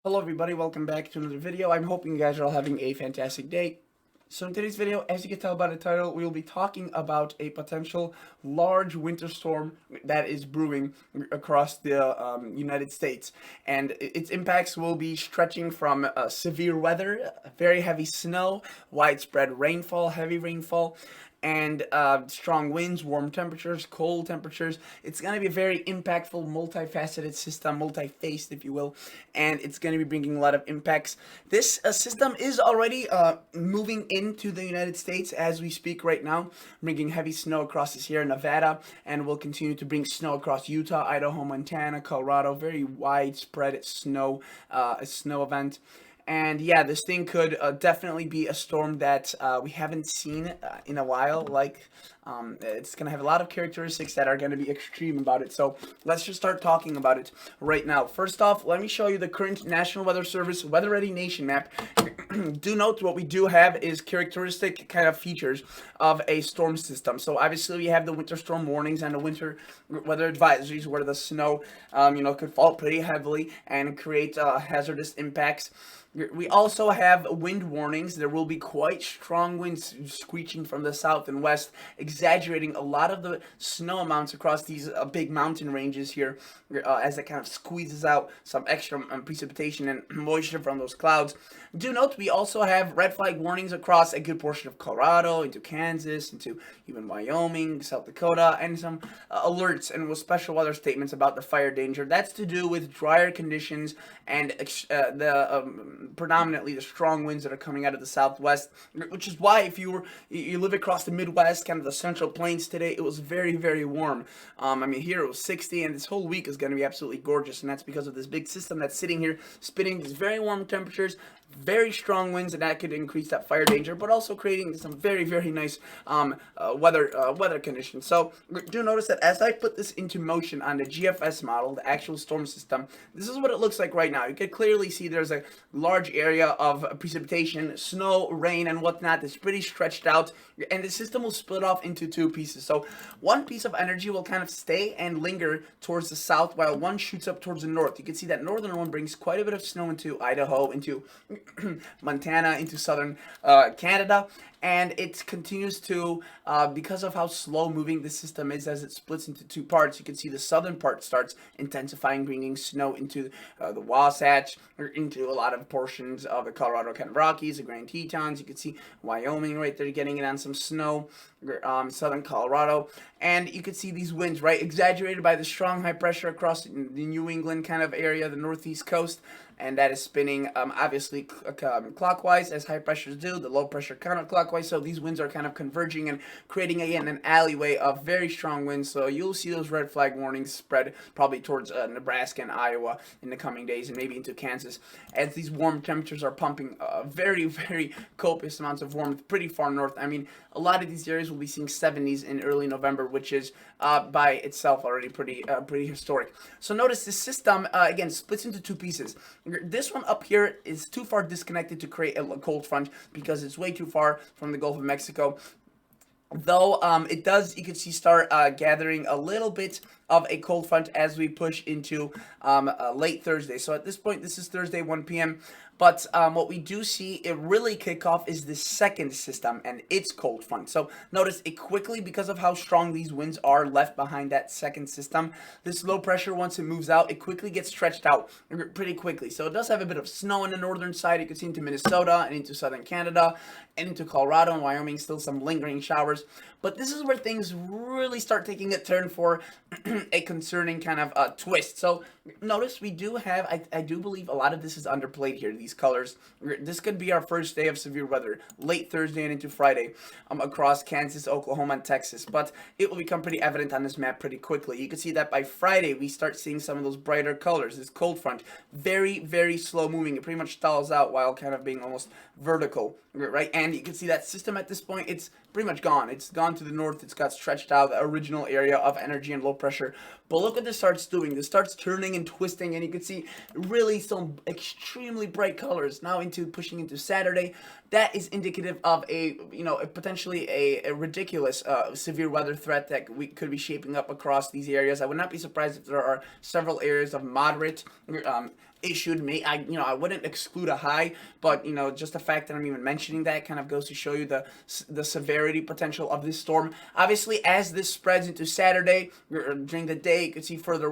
Hello everybody, welcome back to another video. I'm hoping you guys are all having a fantastic day. So in today's video, as you can tell by the title, we will be talking about a potential large winter storm that is brewing across the United States. And its impacts will be stretching from severe weather, very heavy snow, widespread rainfall, heavy rainfall, and strong winds, warm temperatures, cold temperatures. It's going to be a very impactful, multifaceted system, multi-faced, if you will, and it's going to be bringing a lot of impacts. This system is already moving into the United States as we speak right now, bringing heavy snow across the Sierra Nevada, and will continue to bring snow across Utah, Idaho, Montana, Colorado. Very widespread snow event. And yeah, this thing could definitely be a storm that we haven't seen in a while. It's going to have a lot of characteristics that are going to be extreme about it. So let's just start talking about it right now. First off, let me show you the current National Weather Service Weather Ready Nation map. Do note what we do have is characteristic kind of features of a storm system. So obviously we have the winter storm warnings and the winter weather advisories where the snow, could fall pretty heavily and create hazardous impacts. We also have wind warnings. There will be quite strong winds screeching from the south and west, exaggerating a lot of the snow amounts across these big mountain ranges here, as it kind of squeezes out some extra precipitation and moisture from those clouds. Do note we also have red flag warnings across a good portion of Colorado, into Kansas, into even Wyoming, South Dakota, and some alerts and with special weather statements about the fire danger. That's to do with drier conditions and predominantly the strong winds that are coming out of the southwest, which is why if you live across the Midwest, kind of the Central Plains today, it was very, very warm. Here it was 60, and this whole week is going to be absolutely gorgeous, and that's because of this big system that's sitting here, spitting these very warm temperatures, very strong winds, and that could increase that fire danger, but also creating some very, very nice weather conditions. So do notice that as I put this into motion on the GFS model, the actual storm system, this is what it looks like right now. You can clearly see there's a large area of precipitation, snow, rain, and whatnot that's pretty stretched out, and the system will split off into two pieces. So one piece of energy will kind of stay and linger towards the south while one shoots up towards the north. You can see that northern one brings quite a bit of snow into Idaho, into Montana, into southern Canada, and it continues to, because of how slow moving the system is as it splits into two parts, you can see the southern part starts intensifying, bringing snow into the Wasatch, or into a lot of portions of the Colorado kind of Rockies, the Grand Tetons. You can see Wyoming right there getting it on some snow, southern Colorado, and you can see these winds, right, exaggerated by the strong high pressure across the New England kind of area, the northeast coast, and that is spinning obviously clockwise as high pressures do, the low pressure counterclockwise. So these winds are kind of converging and creating again an alleyway of very strong winds. So you'll see those red flag warnings spread probably towards Nebraska and Iowa in the coming days, and maybe into Kansas, as these warm temperatures are pumping very, very copious amounts of warmth pretty far north. A lot of these areas will be seeing 70s in early November, which is by itself already pretty historic. So notice this system again splits into two pieces. This one up here is too far disconnected to create a cold front because it's way too far from the Gulf of Mexico. Though it does, you can see, start gathering a little bit of a cold front as we push into late Thursday. So at this point, this is Thursday, 1 p.m. But what we do see it really kick off is the second system and its cold front. So notice it quickly, because of how strong these winds are left behind that second system, this low pressure, once it moves out, it quickly gets stretched out pretty quickly. So it does have a bit of snow on the northern side. You can see into Minnesota and into southern Canada and into Colorado and Wyoming, still some lingering showers. But this is where things really start taking a turn for a concerning kind of twist. So notice we do have, I do believe a lot of this is underplayed here, these colors. This could be our first day of severe weather, late Thursday and into Friday, across Kansas, Oklahoma, and Texas. But it will become pretty evident on this map pretty quickly. You can see that by Friday, we start seeing some of those brighter colors. This cold front, very, very slow moving. It pretty much stalls out while kind of being almost vertical, right? And you can see that system at this point, it's pretty much gone. It's gone to the north. It's got stretched out, the original area of energy and low pressure. But look what this starts doing. This starts turning and twisting, and you can see really some extremely bright colors now into pushing into Saturday. That is indicative of potentially a ridiculous severe weather threat that we could be shaping up across these areas. I would not be surprised if there are several areas of moderate it should make I wouldn't exclude a high, but just the fact that I'm even mentioning that kind of goes to show you the severity potential of this storm. Obviously, as this spreads into Saturday during the day, you can see further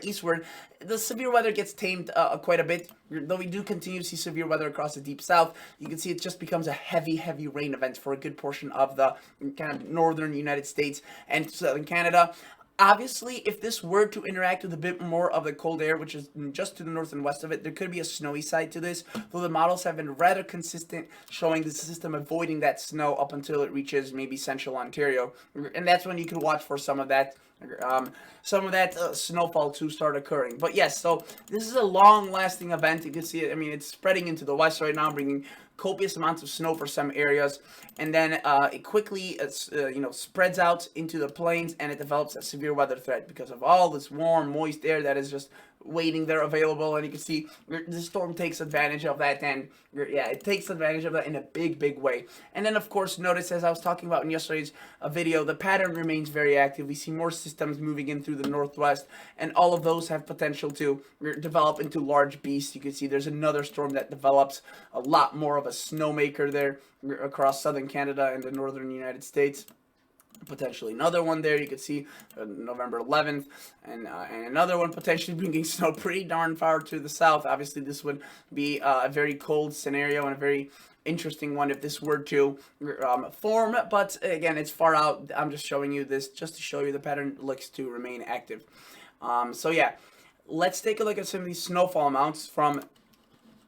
eastward, the severe weather gets tamed quite a bit. Though we do continue to see severe weather across the deep south, you can see it just becomes a heavy rain event for a good portion of the kind of northern United States and southern Canada. Obviously, if this were to interact with a bit more of the cold air, which is just to the north and west of it, there could be a snowy side to this, though the models have been rather consistent, showing the system avoiding that snow up until it reaches maybe central Ontario. And that's when you can watch for some of that snowfall to start occurring. But yes, so this is a long-lasting event. You can see it. I mean, it's spreading into the west right now, bringing copious amounts of snow for some areas, and then it quickly spreads out into the plains, and it develops a severe weather threat because of all this warm, moist air that is just waiting there available. And you can see the storm takes advantage of that, and it takes advantage of that in a big way. And then of course, notice, as I was talking about in yesterday's video, the pattern remains very active. We see more systems moving in through the northwest, and all of those have potential to develop into large beasts. You can see there's another storm that develops, a lot more of a snowmaker there across southern Canada and the northern United States. Potentially another one there. You could see November 11th, and another one potentially bringing snow pretty darn far to the south. Obviously, this would be a very cold scenario and a very interesting one if this were to form. But again, it's far out. I'm just showing you this just to show you the pattern looks to remain active. So yeah, let's take a look at some of these snowfall amounts from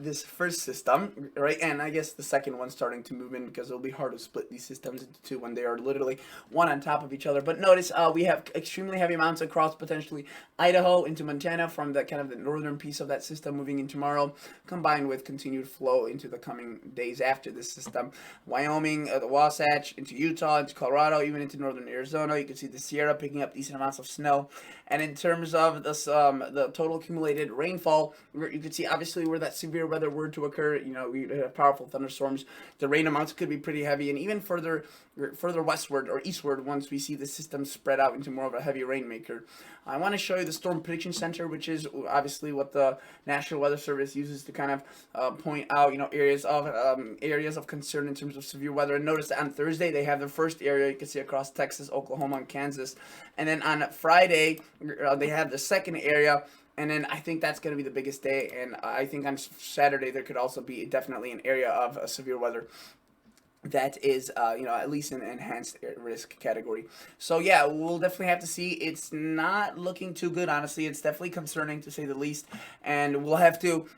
this first system, right? And I guess the second one's starting to move in because it'll be hard to split these systems into two when they are literally one on top of each other. But notice we have extremely heavy amounts across potentially Idaho into Montana from the kind of the northern piece of that system moving in tomorrow, combined with continued flow into the coming days after this system. Wyoming, the Wasatch, into Utah, into Colorado, even into northern Arizona. You can see the Sierra picking up decent amounts of snow. And in terms of this, the total accumulated rainfall, you can see obviously where that severe weather were to occur, we have powerful thunderstorms. The rain amounts could be pretty heavy, and even further westward or eastward once we see the system spread out into more of a heavy rainmaker. I want to show you the Storm Prediction Center, which is obviously what the National Weather Service uses to kind of point out, areas of concern in terms of severe weather. And notice that on Thursday they have the first area you can see across Texas, Oklahoma, and Kansas, and then on Friday they have the second area. And then I think that's going to be the biggest day. And I think on Saturday there could also be definitely an area of severe weather that is, at least an enhanced risk category. So yeah, we'll definitely have to see. It's not looking too good, honestly. It's definitely concerning, to say the least. And we'll have to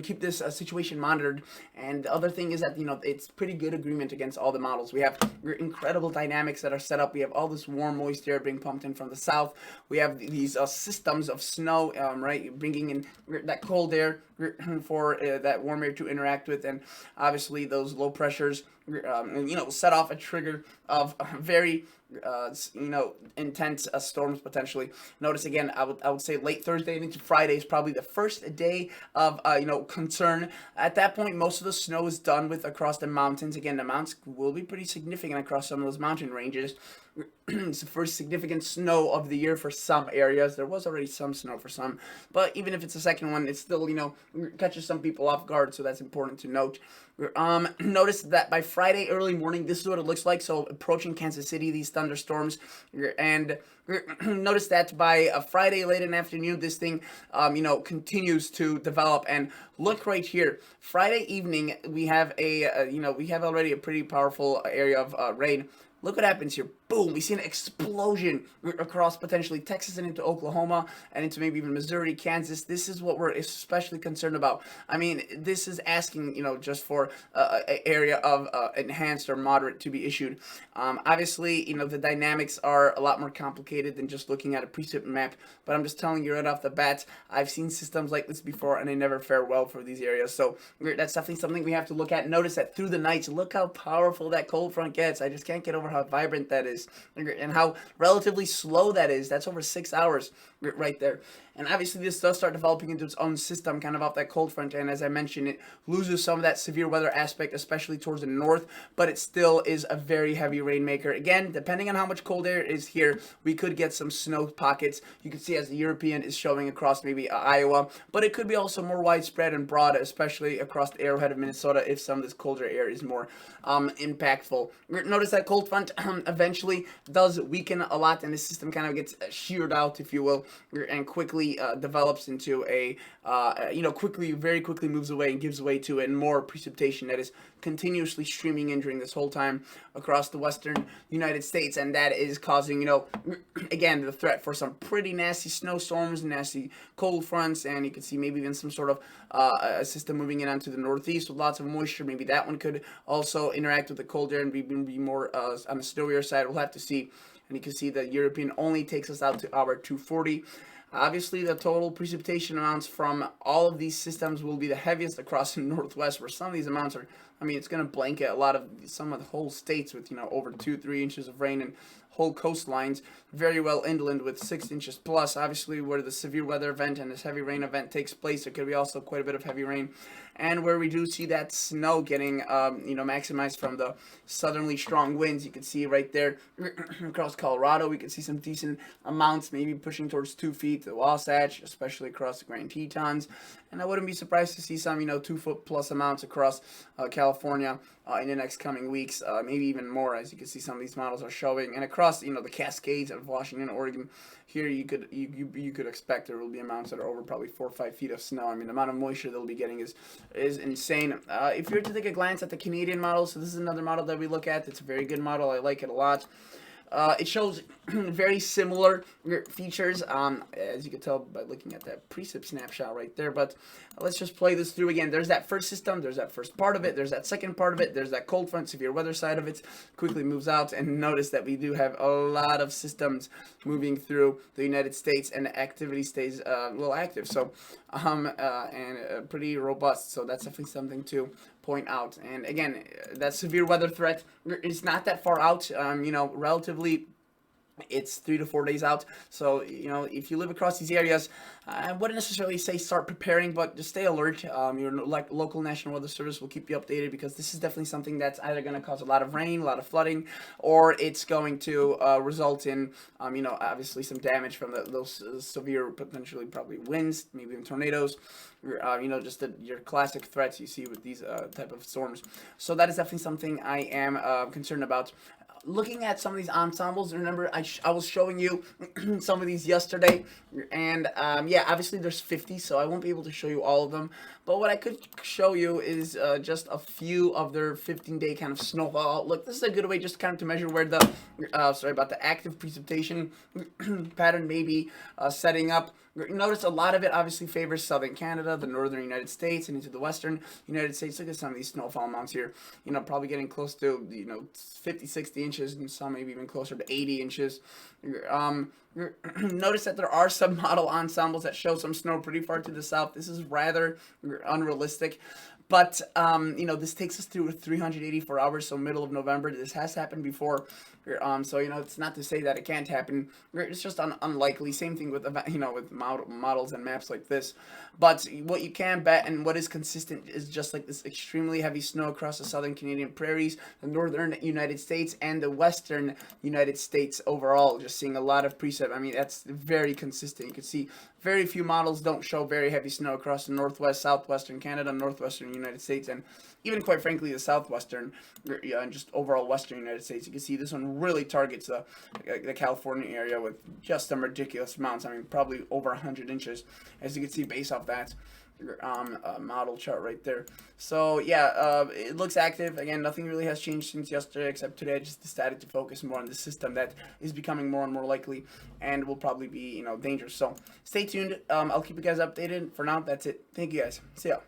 keep this situation monitored. And the other thing is that, it's pretty good agreement against all the models. We have incredible dynamics that are set up. We have all this warm, moist air being pumped in from the south. We have these systems of snow, right, bringing in that cold air for that warm air to interact with. And obviously those low pressures set off a trigger of very intense storms potentially. Notice again, I would say late Thursday into Friday is probably the first day of concern. At that point, most of the snow is done with across the mountains. Again, the amounts will be pretty significant across some of those mountain ranges. It's the first significant snow of the year for some areas. There was already some snow for some, but even if it's the second one, it still catches some people off guard, so that's important to note. Notice that by Friday early morning, this is what it looks like. So approaching Kansas City, these thunderstorms, and notice that by Friday late in the afternoon, this thing continues to develop. And look right here, Friday evening, we have we have already a pretty powerful area of rain. Look what happens here. Boom, we see an explosion across potentially Texas and into Oklahoma and into maybe even Missouri, Kansas. This is what we're especially concerned about. I mean, this is asking, just for an area of enhanced or moderate to be issued. Obviously, the dynamics are a lot more complicated than just looking at a precip map, but I'm just telling you right off the bat, I've seen systems like this before and they never fare well for these areas. So that's definitely something we have to look at. Notice that through the nights, look how powerful that cold front gets. I just can't get over how vibrant that is. is and how relatively slow that is. That's over 6 hours right there. And obviously, this does start developing into its own system, kind of off that cold front. And as I mentioned, it loses some of that severe weather aspect, especially towards the north, but it still is a very heavy rainmaker. Again, depending on how much cold air is here, we could get some snow pockets. You can see as the European is showing across maybe Iowa, but it could be also more widespread and broad, especially across the arrowhead of Minnesota if some of this colder air is more impactful. Notice that cold front eventually does weaken a lot, and the system kind of gets sheared out, if you will, and quickly develops into a very quickly moves away and gives way to it, and more precipitation that is continuously streaming in during this whole time across the western United States, and that is causing, again, the threat for some pretty nasty snowstorms, nasty cold fronts, and you can see maybe even some sort of a system moving in onto the northeast with lots of moisture. Maybe that one could also interact with the cold air and be more on the snowier side. We'll have to see. And you can see that European only takes us out to hour 240. Obviously, the total precipitation amounts from all of these systems will be the heaviest across the northwest, where some of these amounts are, it's going to blanket some of the whole states with, over 2-3 inches of rain, and whole coastlines very well inland with 6 inches plus. Obviously, where the severe weather event and this heavy rain event takes place, there could be also quite a bit of heavy rain. And where we do see that snow getting, maximized from the southerly strong winds, you can see right there across Colorado, we can see some decent amounts, maybe pushing towards 2 feet, the Wasatch, especially across the Grand Tetons. And I wouldn't be surprised to see some, 2 foot plus amounts across California in the next coming weeks, maybe even more, as you can see some of these models are showing. And across, the Cascades of Washington, Oregon, here you could expect there will be amounts that are over probably 4 or 5 feet of snow. The amount of moisture they'll be getting is insane. If you were to take a glance at the Canadian model, so this is another model that we look at. It's a very good model. I like it a lot. It shows very similar features, as you can tell by looking at that precip snapshot right there. But let's just play this through again. There's that first system, there's that first part of it, there's that second part of it, there's that cold front, severe weather side of it, quickly moves out. And notice that we do have a lot of systems moving through the United States, and the activity stays active, so and pretty robust. So that's definitely something to point out. And again, that severe weather threat is not that far out, relatively. It's 3 to 4 days out. So, if you live across these areas, I wouldn't necessarily say start preparing, but just stay alert. Your local National Weather Service will keep you updated, because this is definitely something that's either going to cause a lot of rain, a lot of flooding, or it's going to result in, obviously some damage from those severe, potentially probably winds, maybe even tornadoes, just your classic threats you see with these type of storms. So that is definitely something I am concerned about. Looking at some of these ensembles, remember I was showing you some of these yesterday, and obviously there's 50, so I won't be able to show you all of them, but what I could show you is just a few of their 15-day kind of snowfall outlook. This is a good way just kind of to measure where the active precipitation pattern may be setting up. Notice a lot of it obviously favors southern Canada, the northern United States, and into the western United States. Look at some of these snowfall amounts here. Probably getting close to 50, 60 inches, and some maybe even closer to 80 inches. Notice that there are some model ensembles that show some snow pretty far to the south. This is rather unrealistic. But, this takes us through 384 hours, so middle of November. This has happened before. So, it's not to say that it can't happen. It's just unlikely. Same thing with, with models and maps like this. But what you can bet, and what is consistent, is just like this extremely heavy snow across the southern Canadian prairies, the northern United States, and the western United States overall. Just seeing a lot of precip. That's very consistent. You can see very few models don't show very heavy snow across the northwest, southwestern Canada, northwestern United States, and even, quite frankly, the southwestern, and just overall western United States. You can see this one really targets the California area with just some ridiculous amounts. Probably over 100 inches, as you can see based off that model chart right there. So it looks active. Again, nothing really has changed since yesterday, except today I just decided to focus more on the system that is becoming more and more likely and will probably be dangerous. So stay tuned. I'll keep you guys updated. For now, that's it. Thank you guys. See ya.